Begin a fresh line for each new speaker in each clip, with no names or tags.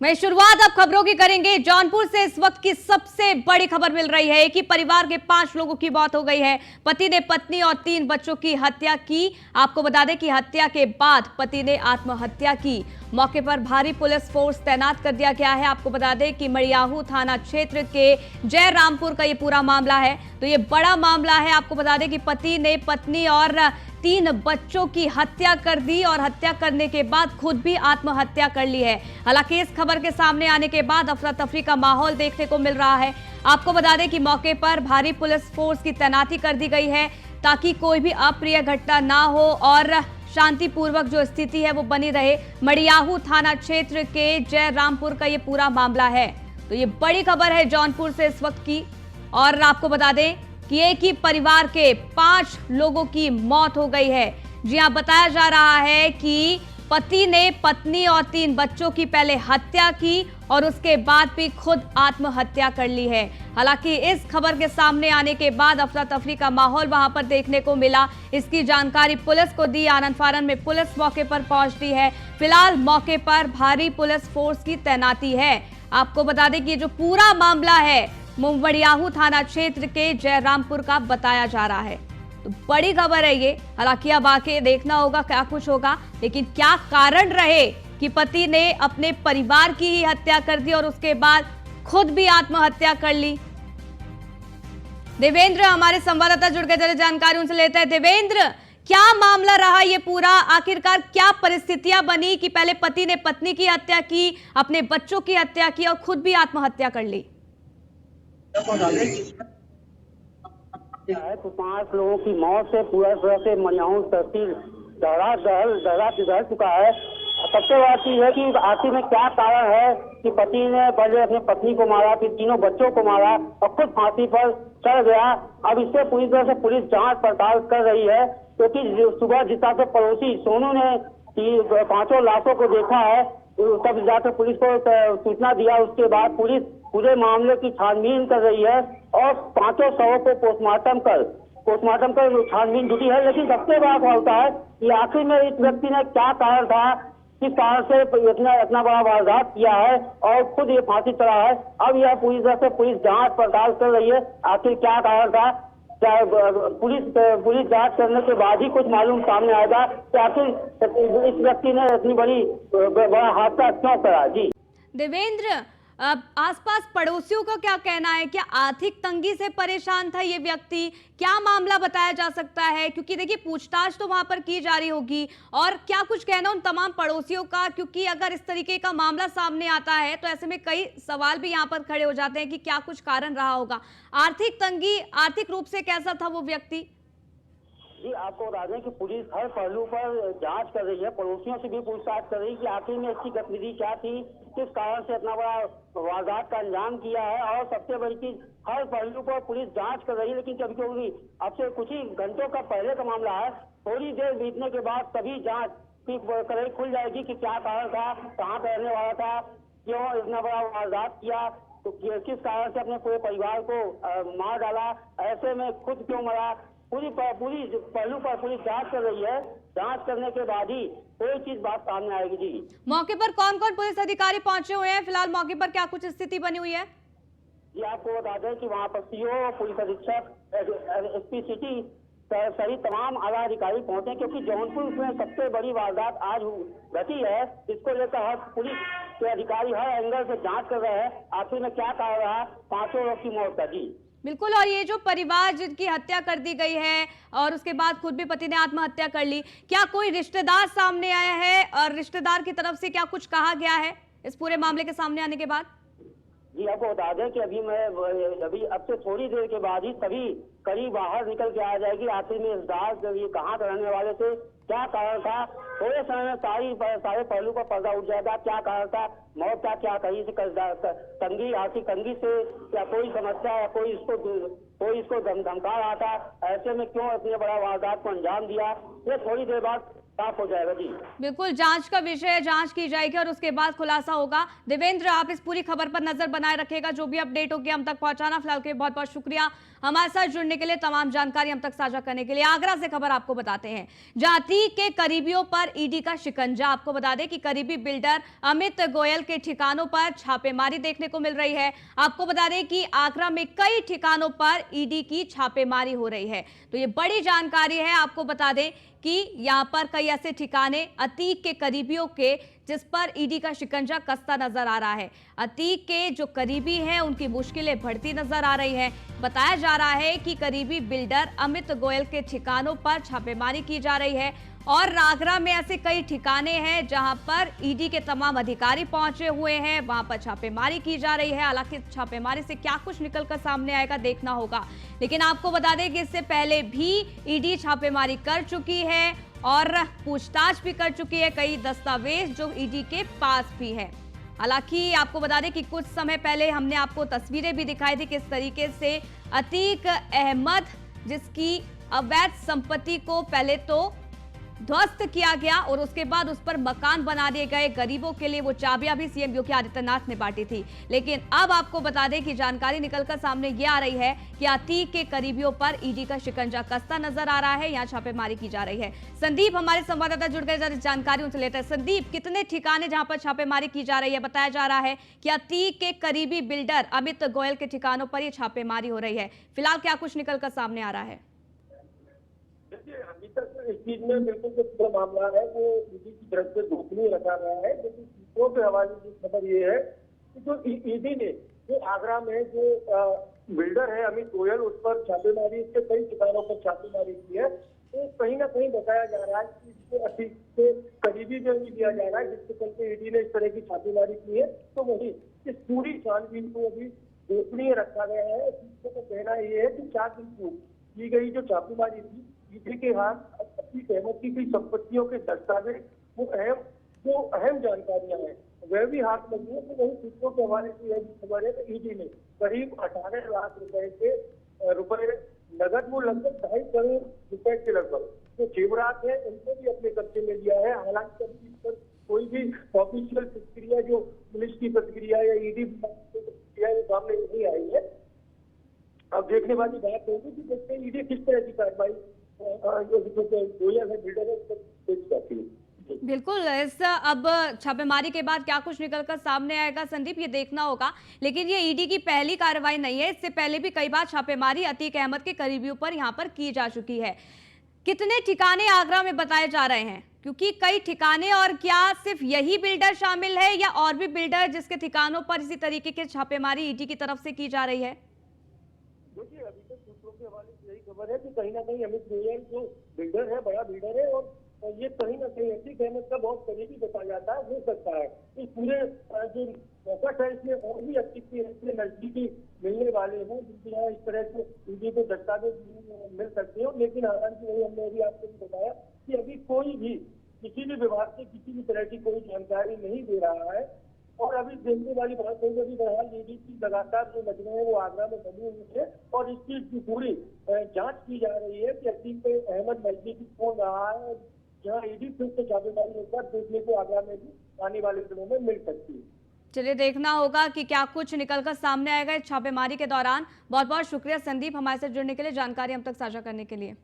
मैं शुरुआत अब खबरों की करेंगे। जौनपुर से इस वक्त की सबसे बड़ी खबर मिल रही है। एक ही परिवार के 5 लोगों की मौत हो गई है। पति ने पत्नी और 3 बच्चों की हत्या की। आपको बता दें कि हत्या के बाद पति ने आत्महत्या की। मौके पर भारी पुलिस फोर्स तैनात कर दिया गया है। आपको बता दें कि मड़ियाहू थाना क्षेत्र के जयरामपुर का ये पूरा मामला है। तो ये बड़ा मामला है। आपको बता दें कि पति ने पत्नी और 3 बच्चों की हत्या कर दी और हत्या करने के बाद खुद भी आत्महत्या कर ली है। हालांकि इस खबर के सामने आने के बाद अफरा तफरी का माहौल देखने को मिल रहा है। आपको बता दें कि मौके पर भारी पुलिस फोर्स की तैनाती कर दी गई है ताकि कोई भी अप्रिय घटना ना हो और शांतिपूर्वक जो स्थिति है वो बनी रहे। मड़ियाहू थाना क्षेत्र के जयरामपुर का ये पूरा मामला है। तो ये बड़ी खबर है जौनपुर से इस वक्त की। और आपको बता दें कि एक ही परिवार के 5 लोगों की मौत हो गई है। जी हां, बताया जा रहा है कि पति ने पत्नी और 3 बच्चों की पहले हत्या की और उसके बाद भी खुद आत्महत्या कर ली है। हालांकि इस खबर के सामने आने के बाद अफरा तफरी का माहौल वहां पर देखने को मिला। इसकी जानकारी पुलिस को दी। आनंद फानन में पुलिस मौके पर पहुंचती है। फिलहाल मौके पर भारी पुलिस फोर्स की तैनाती है। आपको बता दें कि ये जो पूरा मामला है मड़ियाहू थाना क्षेत्र के जयरामपुर का बताया जा रहा है। तो बड़ी खबर है ये। हालांकि अब आके देखना होगा क्या कुछ होगा, लेकिन क्या कारण रहे कि पति ने अपने परिवार की ही हत्या कर दी और उसके बाद खुद भी आत्महत्या कर ली। देवेंद्र हमारे संवाददाता जुड़ गए, जरा जानकारी उनसे लेते हैं। देवेंद्र, क्या मामला रहा ये पूरा? आखिरकार क्या परिस्थितियां बनी कि पहले पति ने पत्नी की हत्या की, अपने बच्चों की हत्या की और खुद भी आत्महत्या कर ली?
है तो 5 लोगों की मौत से पूरा तरह से मड़ियाहू तहसील दहल चुका है। सबसे बड़ा चीज है कि आखिर में क्या कारण है कि पति ने पहले अपनी पत्नी को मारा, फिर 3 बच्चों को मारा और खुद फांसी पर चढ़ गया। अब इससे पूरी तरह से पुलिस जांच पड़ताल कर रही है, क्योंकि सुबह जिस तरह से पड़ोसी सोनू ने 5 लाशों को देखा है, तब जाकर पुलिस को सूचना दिया। उसके बाद पुलिस पूरे मामले की छानबीन कर रही है और 5 शवों को पोस्टमार्टम कर छानबीन जुटी है। लेकिन सबसे बड़ा सवाल होता है कि आखिर में इस व्यक्ति ने क्या कारण था, किस कारण से इतना बड़ा वारदात किया है और खुद ये फांसी चढ़ा है। अब यह पूरी तरह से पुलिस जांच पड़ताल कर रही है, आखिर क्या कारण था। पुलिस जांच करने के बाद ही कुछ मालूम सामने आएगा कि आखिर इस व्यक्ति ने इतनी बड़ा हादसा क्यों करा। जी
देवेंद्र, आसपास पड़ोसियों का क्या कहना है? क्या आर्थिक तंगी से परेशान था ये व्यक्ति? क्या मामला बताया जा सकता है? क्योंकि देखिए पूछताछ तो वहां पर की जा रही होगी। और क्या कुछ कहना उन तमाम पड़ोसियों का? क्योंकि अगर इस तरीके का मामला सामने आता है तो ऐसे में कई सवाल भी यहाँ पर खड़े हो जाते हैं कि क्या कुछ कारण रहा होगा। आर्थिक तंगी, आर्थिक रूप से कैसा था वो व्यक्ति?
जी, आपको बता दें कि पुलिस हर पहलू पर जांच कर रही है। पड़ोसियों से भी पूछताछ कर रही है कि आखिर में इसकी गतिविधि क्या थी, किस कारण से इतना बड़ा वारदात का अंजाम किया है। और सबसे बड़ी चीज, हर पहलू पर पुलिस जांच कर रही है। लेकिन कभी कभी अब से कुछ ही घंटों का पहले का मामला है, थोड़ी देर बीतने के बाद तभी जांच की कड़ाई खुल जाएगी कि क्या कारण था, कहाँ पर रहने वाला था, क्यों इतना बड़ा वारदात किया, तो किस कारण से अपने पूरे परिवार को मार डाला, ऐसे में खुद क्यों मरा। पूरी पहलू पर पुलिस जांच कर रही है। जांच करने के बाद ही कोई चीज बात सामने आएगी। जी,
मौके पर कौन कौन पुलिस अधिकारी पहुंचे हुए हैं? फिलहाल मौके पर क्या कुछ स्थिति बनी हुई है?
जी, आपको बता दें कि वहाँ पर सीओ, पुलिस अधीक्षक, एसपी सिटी सभी तमाम आला अधिकारी पहुंचे, क्योंकि जौनपुर में सबसे बड़ी वारदात आज घटी है। इसको लेकर हर पुलिस के अधिकारी हर एंगल से जांच कर रहे हैं आखिर में क्या कारण रहा 5 लोगों की मौत का। जी
बिल्कुल। और ये जो परिवार जिनकी हत्या कर दी गई है और उसके बाद खुद भी पति ने आत्महत्या कर ली, क्या कोई रिश्तेदार सामने आया है और रिश्तेदार की तरफ से क्या कुछ कहा गया है इस पूरे मामले के सामने आने के बाद?
जी, आपको बता दें कि अभी अब से थोड़ी देर के बाद ही सभी करीब बाहर निकल के आ जाएगी। आखिर में इस ये कहाँ रहने वाले थे, क्या कारण था, थोड़े समय में सारे पहलू पर पर्दा उठ जाएगा। क्या कारण था मौत का, क्या कहीं से तंगी, आर्थिक तंगी से, या कोई समस्या, या कोई इसको धमका रहा था, ऐसे में क्यों इतने बड़ा वारदात को अंजाम दिया, ये थोड़ी देर बाद साफ हो जाएगा जी।
बिल्कुल, जांच का विषय है, जांच की जाएगी और उसके बाद खुलासा होगा। देवेंद्र, आप इस पूरी खबर पर नजर बनाए रखिएगा, जो भी अपडेट होगी हम तक पहुंचाना। फिलहाल के बहुत बहुत शुक्रिया हमारे साथ जुड़ने के लिए, तमाम जानकारी हम तक साझा करने के लिए। आगरा से खबर आपको बताते हैं, जहां अतीक के करीबियों पर ईडी का शिकंजा। आपको बता दें कि करीबी बिल्डर अमित गोयल के ठिकानों पर छापेमारी देखने को मिल रही है। आपको बता दें कि आगरा में कई ठिकानों पर ईडी की छापेमारी हो रही है, तो ये बड़ी जानकारी है। आपको बता दें कि यहां पर कई ऐसे ठिकाने अतीक के करीबियों के, जिस पर ईडी का शिकंजा कसता नजर आ रहा है। अतीक के जो करीबी हैं उनकी मुश्किलें बढ़ती नजर आ रही है। बताया जा रहा है कि करीबी बिल्डर अमित गोयल के ठिकानों पर छापेमारी की जा रही है और आगरा में ऐसे कई ठिकाने हैं जहां पर ईडी के तमाम अधिकारी पहुंचे हुए हैं, वहां पर छापेमारी की जा रही है। हालांकि छापेमारी से क्या कुछ निकलकर सामने आएगा देखना होगा, लेकिन आपको बता दें कि इससे पहले भी ईडी छापेमारी कर चुकी है और पूछताछ भी कर चुकी है। कई दस्तावेज जो ईडी के पास भी है। हालांकि आपको बता दें कि कुछ समय पहले हमने आपको तस्वीरें भी दिखाई थी, किस तरीके से अतीक अहमद, जिसकी अवैध संपत्ति को पहले तो ध्वस्त किया गया और उसके बाद उस पर मकान बना दिए गए। गरीबों के लिए वो चाबियां भी सीएम योगी आदित्यनाथ ने बांटी थी। लेकिन अब आपको बता दें कि जानकारी निकलकर सामने ये आ रही है कि अतीक के करीबियों पर ईडी का शिकंजा कसता नजर आ रहा है, यहां छापेमारी की जा रही है। संदीप हमारे संवाददाता जुड़ गए, जानकारी उनसे लेते हैं। संदीप, कितने ठिकाने जहां पर छापेमारी की जा रही है? बताया जा रहा है कि अतीक के करीबी बिल्डर अमित गोयल के ठिकानों पर यह छापेमारी हो रही है। फिलहाल क्या कुछ निकलकर सामने आ रहा है?
देखिए, अभी तक इस चीज में बिल्कुल जो पूरा मामला है वो ईडी की तरफ से गोपनीय रखा गया है। लेकिन सूत्रों के हवाले से खबर ये है कि जो ईडी ने जो आगरा में जो बिल्डर है अमित गोयल, उस पर छापेमारी, इसके कई ठिकानों पर छापेमारी की है, तो कहीं ना कहीं बताया जा रहा है कि इसको अतीक से करीबी जो लिया जा रहा है, जिसके चलते ईडी ने इस तरह की छापेमारी की है। तो वही इस पूरी छानबीन को अभी गोपनीय रखा गया है। सूत्रों का कहना ये है कि 4 दिन पूर्व की गई जो छापेमारी थी, ईडी के हाथ अतीक अहमद की कई संपत्तियों के दस्तावेज, वो अहम जानकारियां हैं, वह भी हाथ लगी है। तो वही सूत्रों के हवाले से यह खबर है कि ईडी ने करीब 18 लाख रुपए नगद, वो लगभग 2.5 करोड़ रुपए के लगभग जो जेवरात है उनको भी अपने कब्जे में लिया है। हालांकि कभी इस पर कोई भी ऑफिशियल प्रतिक्रिया, जो पुलिस की प्रतिक्रिया या ईडी की प्रतिक्रिया, वो सामने नहीं आई है। अब देखने वाली बात होगी कि देखते हैं ईडी किस तरह की कार्रवाई
बिल्कुल, इस अब छापेमारी के बाद क्या कुछ निकलकर सामने आएगा संदीप, ये देखना होगा। लेकिन ये ईडी की पहली कार्रवाई नहीं है, इससे पहले भी कई बार छापेमारी अतीक अहमद के करीबियों पर यहां पर की जा चुकी है। कितने ठिकाने आगरा में बताए जा रहे हैं? क्योंकि कई ठिकाने, और क्या सिर्फ यही बिल्डर शामिल है या और भी बिल्डर जिसके ठिकानों पर इसी तरीके की छापेमारी ईडी की तरफ से की जा रही है?
देखिए, अभी तक सूत्रों के हवाले से यही खबर है कि कहीं ना कहीं अमित गोयल जो बिल्डर है, बड़ा बिल्डर है, और ये कहीं ना कहीं अतीक अहमद का बहुत करीबी बताया जाता है, हो सकता है। इस पूरे जो फोकस है इसमें और भी अतीक के नजदीकी मिलने वाले हैं, जिनके यहाँ इस तरह से ईडी को दस्तावेज मिल सकते हैं। लेकिन हालांकि वही हमने अभी आपको बताया कि अभी कोई भी किसी भी विभाग से किसी भी तरह की कोई जानकारी नहीं दे रहा है। और अभी देखने वाली बात है कि अभी बहरहाल ईडी की लगातार जो नजरें हैं वो आगरा में बनी हुई है और इस चीज की पूरी जांच की जा रही है कि अतीक अहमद नजदीकी कौन रहा है, जहां ईडी फिर से छापेमारी होकर देखने को आगरा में भी आने वाले दिनों में मिल सकती है।
चलिए, देखना होगा कि क्या कुछ निकलकर सामने आएगा इस छापेमारी के दौरान। बहुत बहुत शुक्रिया संदीप हमारे साथ जुड़ने के लिए, जानकारी हम तक साझा करने के लिए।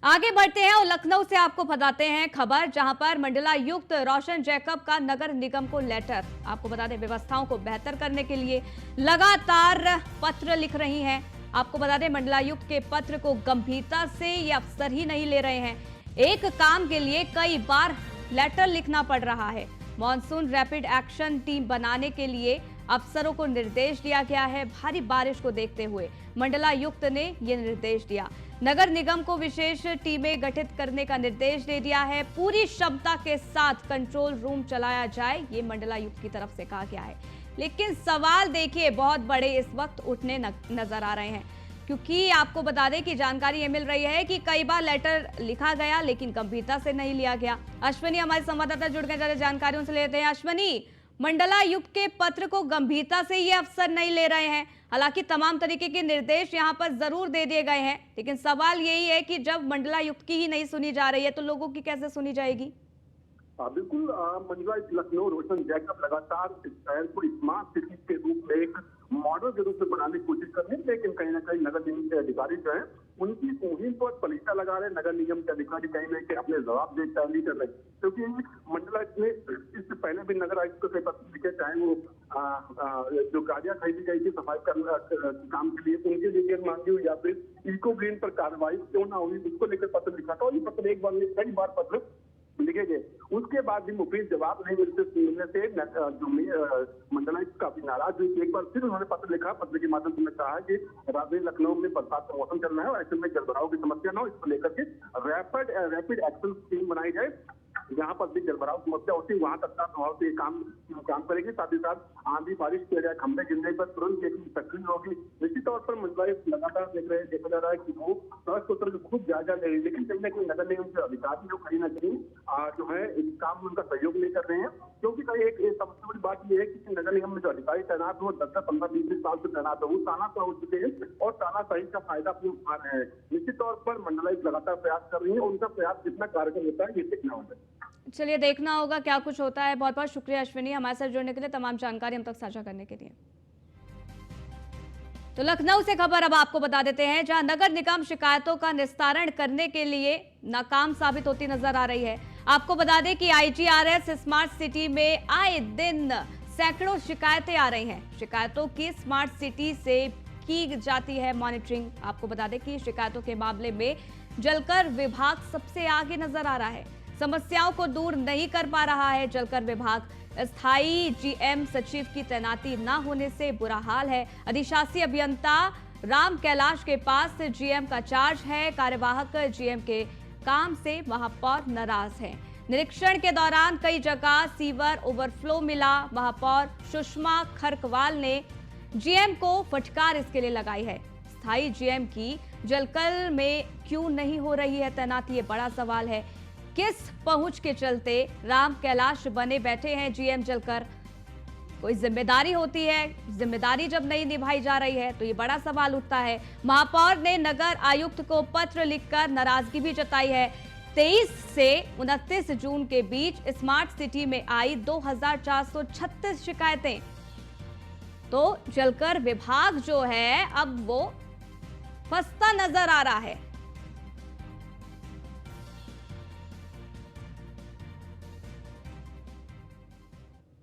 आगे बढ़ते हैं और लखनऊ से आपको बताते हैं खबर, जहां पर मंडलायुक्त रोशन जैकब का नगर निगम को लेटर। आपको बता दें, व्यवस्थाओं को बेहतर करने के लिए लगातार पत्र लिख रही हैं। आपको बता दें, मंडलायुक्त के पत्र को गंभीरता से ये अफसर ही नहीं ले रहे हैं, एक काम के लिए कई बार लेटर लिखना पड़ रहा है। मॉनसून रैपिड एक्शन टीम बनाने के लिए अफसरों को निर्देश दिया गया है। भारी बारिश को देखते हुए मंडलायुक्त ने यह निर्देश दिया। नगर निगम को विशेष टीमें गठित करने का निर्देश दे दिया है। पूरी क्षमता के साथ कंट्रोल रूम चलाया जाए, ये मंडलायुक्त की तरफ से कहा गया है। लेकिन सवाल देखिए बहुत बड़े इस वक्त उठने नजर आ रहे हैं, क्योंकि आपको बता दें कि जानकारी ये मिल रही है कि कई बार लेटर लिखा गया लेकिन गंभीरता से नहीं लिया गया। अश्विनी हमारे संवाददाता जुड़ गए, ज्यादा जानकारी उनसे लेते हैं। अश्विनी, मंडलायुक्त के पत्र को गंभीरता से ये अफसर नहीं ले रहे हैं। हालांकि तमाम तरीके के निर्देश यहां पर जरूर दे दिए गए हैं, लेकिन सवाल यही है कि जब मंडलायुक्त की ही नहीं सुनी जा रही है तो लोगों की कैसे सुनी जाएगी।
बिल्कुल मंडलायुक्त लखनऊ रोशन जैकब लगातार इस शहर को स्मार्ट सिटी के रूप में एक मॉडल के रूप में बनाने की कोशिश कर रहे हैं, लेकिन कहीं ना कहीं नगर निगम के अधिकारी जो है उनकी मुहिम पर पलीता लगा रहे। नगर निगम के अधिकारी कहीं ना कहीं अपने जवाब देता नहीं कर रहे, क्योंकि मंडलायुक्त ने इससे पहले भी नगर आयुक्त को कई पत्र लिखे, चाहे वो जो गाड़ियां खरीदी गई थी सफाई काम के लिए उनके लिए मांगी हुई या फिर इको ग्रीन पर कार्रवाई क्यों ना हुई उसको लेकर पत्र लिखा था। और ये पत्र एक बार में कई बार पत्र लिखे गए, उसके बाद भी मुफीद जवाब नहीं मिलने से जो मंडलायुक्त काफी नाराज हुई। एक बार फिर उन्होंने पत्र लिखा, पत्र के माध्यम से कहा कि राजधानी लखनऊ में बरसात का मौसम चल रहा है और ऐसे में जलभराव की समस्या न हो, इसको लेकर के रैपिड एक्शन टीम बनाई जाए। जहां पर भी जलभराव की समस्या होती है वहां तत्काल प्रभाव से काम करेगी। साथ ही साथ आंधी बारिश के बजाय खंभे गिरने पर तुरंत एक सक्रिय होगी। निश्चित तौर पर मंडलायुक्त लगातार देखा जा रहा है कि वो सड़क को तरफ खुद जायजा ले रही है, लेकिन कहीं ना कहीं नगर निगम के अधिकारी जो कहीं ना कहीं जो है इस काम में उनका सहयोग नहीं कर रहे हैं, क्योंकि कहीं एक सबसे बड़ी बात यह है कि नगर निगम में जो अधिकारी तैनात हो 10-15-20 साल से तैनात हो तानाशाह हो चुके हैं और तानाशाही का फायदा अपने उठा रहे हैं। निश्चित तौर पर मंडलायुक्त लगातार प्रयास कर रही है, उनका प्रयास कितना कारगर होता है ये देखना होगा।
चलिए देखना होगा क्या कुछ होता है। बहुत बहुत शुक्रिया अश्विनी, हमारे साथ जुड़ने के लिए, तमाम जानकारी हम तक साझा करने के लिए। तो लखनऊ से खबर अब आपको बता देते हैं, जहां नगर निगम शिकायतों का निस्तारण करने के लिए नाकाम साबित होती नजर आ रही है। आपको बता दें कि IGRS स्मार्ट सिटी में आए दिन सैकड़ों शिकायतें आ रही हैं। शिकायतों की स्मार्ट सिटी से की जाती है मॉनिटरिंग। आपको बता दें कि शिकायतों के मामले में जलकर विभाग सबसे आगे नजर आ रहा है। समस्याओं को दूर नहीं कर पा रहा है जलकर विभाग। स्थायी GM सचिव की तैनाती न होने से बुरा हाल है। अधिशासी अभियंता राम कैलाश के पास GM का चार्ज है। कार्यवाहक GM के काम से महापौर नाराज है। निरीक्षण के दौरान कई जगह सीवर ओवरफ्लो मिला। महापौर सुषमा खरकवाल ने GM को फटकार इसके लिए लगाई है। स्थायी GM की जलकर में क्यों नहीं हो रही है तैनाती, ये बड़ा सवाल है। किस पहुंच के चलते राम कैलाश बने बैठे हैं GM जलकर? कोई जिम्मेदारी होती है, जिम्मेदारी जब नहीं निभाई जा रही है तो ये बड़ा सवाल उठता है। महापौर ने नगर आयुक्त को पत्र लिखकर नाराजगी भी जताई है। 23 से 29 जून के बीच स्मार्ट सिटी में आई 2436 शिकायतें। तो जलकर विभाग जो है अब वो फंसता नजर आ रहा है।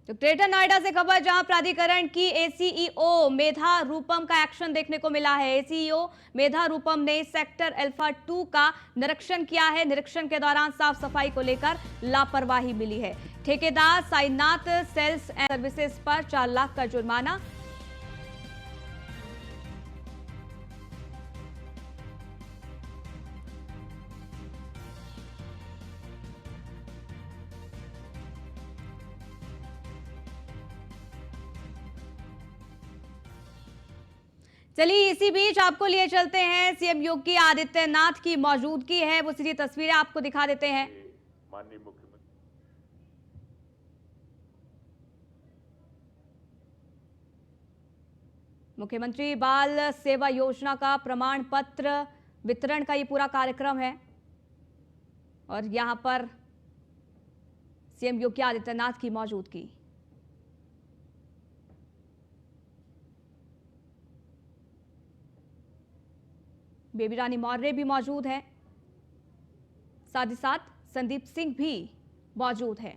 तो ग्रेटर नोएडा से खबर, जहां प्राधिकरण की ACEO मेधा रूपम का एक्शन देखने को मिला है। ACEO मेधा रूपम ने सेक्टर अल्फा 2 का निरीक्षण किया है। निरीक्षण के दौरान साफ सफाई को लेकर लापरवाही मिली है। ठेकेदार साईनाथ सेल्स एंड सर्विसेज पर 4 लाख का जुर्माना। चलिए इसी बीच आपको लिए चलते हैं CM योगी आदित्यनाथ की मौजूदगी है, वो सीधी तस्वीरें आपको दिखा देते हैं।
माननीय मुख्यमंत्री
मुख्यमंत्री बाल सेवा योजना का प्रमाण पत्र वितरण का ये पूरा कार्यक्रम है और यहां पर CM योगी आदित्यनाथ की मौजूदगी। बेबी रानी मौर्य भी मौजूद है, साथ ही साथ संदीप सिंह भी मौजूद है।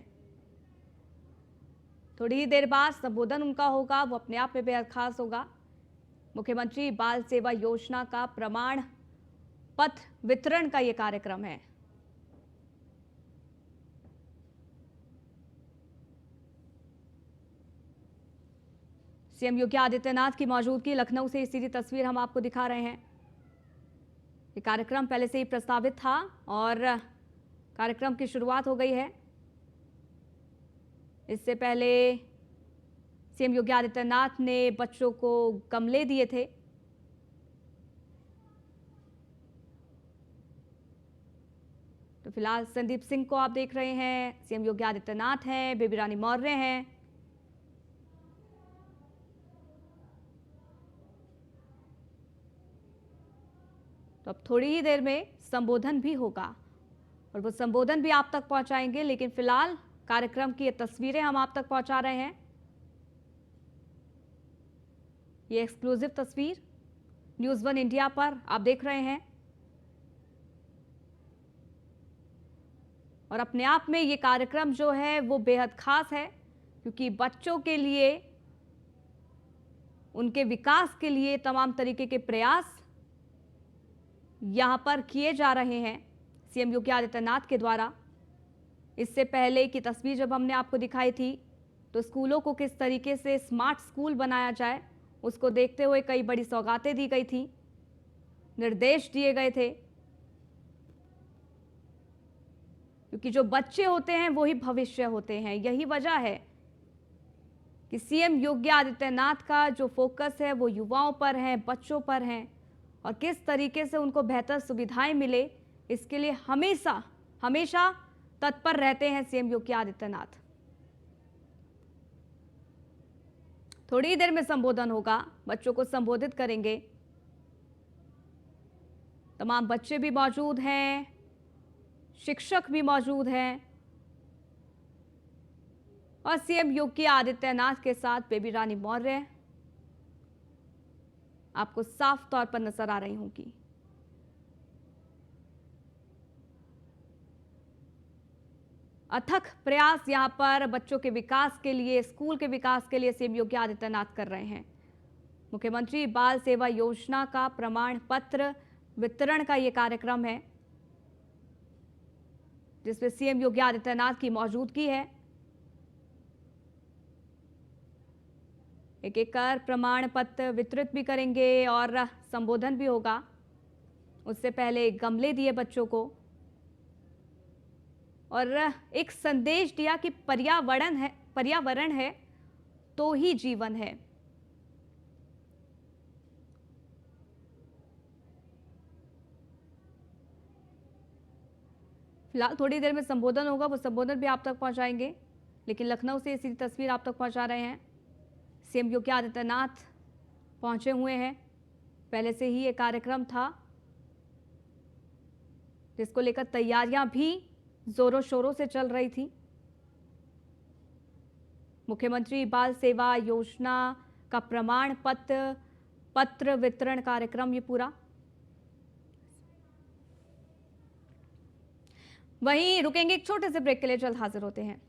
थोड़ी ही देर बाद संबोधन उनका होगा, वो अपने आप में बेहद खास होगा। मुख्यमंत्री बाल सेवा योजना का प्रमाण पत्र वितरण का यह कार्यक्रम है। CM योगी आदित्यनाथ की मौजूदगी, लखनऊ से सीधी तस्वीर हम आपको दिखा रहे हैं। ये कार्यक्रम पहले से ही प्रस्तावित था और कार्यक्रम की शुरुआत हो गई है। इससे पहले CM योगी आदित्यनाथ ने बच्चों को गमले दिए थे। तो फिलहाल संदीप सिंह को आप देख रहे हैं, CM योगी आदित्यनाथ हैं, बेबी रानी मौर्य हैं तो अब थोड़ी ही देर में संबोधन भी होगा और वो संबोधन भी आप तक पहुंचाएंगे, लेकिन फिलहाल कार्यक्रम की ये तस्वीरें हम आप तक पहुंचा रहे हैं। ये एक्सक्लूसिव तस्वीर न्यूज़ 1 इंडिया पर आप देख रहे हैं और अपने आप में ये कार्यक्रम जो है वो बेहद खास है, क्योंकि बच्चों के लिए, उनके विकास के लिए तमाम तरीके के प्रयास यहां पर किए जा रहे हैं सीएम योगी आदित्यनाथ के द्वारा। इससे पहले की तस्वीर जब हमने आपको दिखाई थी तो स्कूलों को किस तरीके से स्मार्ट स्कूल बनाया जाए, उसको देखते हुए कई बड़ी सौगातें दी गई थी, निर्देश दिए गए थे, क्योंकि जो बच्चे होते हैं वही भविष्य होते हैं। यही वजह है कि सीएम योगी आदित्यनाथ का जो फोकस है वो युवाओं पर है, बच्चों पर है, और किस तरीके से उनको बेहतर सुविधाएं मिले, इसके लिए हमेशा हमेशा तत्पर रहते हैं सीएम योगी आदित्यनाथ। थोड़ी ही देर में संबोधन होगा, बच्चों को संबोधित करेंगे। तमाम बच्चे भी मौजूद हैं, शिक्षक भी मौजूद हैं और सीएम योगी आदित्यनाथ के साथ बेबी रानी मौर्य आपको साफ तौर पर नजर आ रही होंगी। अथक प्रयास यहां पर बच्चों के विकास के लिए, स्कूल के विकास के लिए सीएम योगी आदित्यनाथ कर रहे हैं। मुख्यमंत्री बाल सेवा योजना का प्रमाण पत्र वितरण का यह कार्यक्रम है, जिसमें सीएम योगी आदित्यनाथ की मौजूदगी है। एक एक कर प्रमाण पत्र वितरित भी करेंगे और संबोधन भी होगा। उससे पहले गमले दिए बच्चों को और एक संदेश दिया कि पर्यावरण है तो ही जीवन है। फिलहाल थोड़ी देर में संबोधन होगा, वो संबोधन भी आप तक पहुंचाएंगे, लेकिन लखनऊ से इसी तस्वीर आप तक पहुंचा रहे हैं। सीएम योगी आदित्यनाथ पहुंचे हुए हैं। पहले से ही ये कार्यक्रम था जिसको लेकर तैयारियां भी जोरों शोरों से चल रही थी। मुख्यमंत्री बाल सेवा योजना का प्रमाण पत्र वितरण कार्यक्रम ये पूरा। वहीं रुकेंगे एक छोटे से ब्रेक के लिए, जल्द हाजिर होते हैं।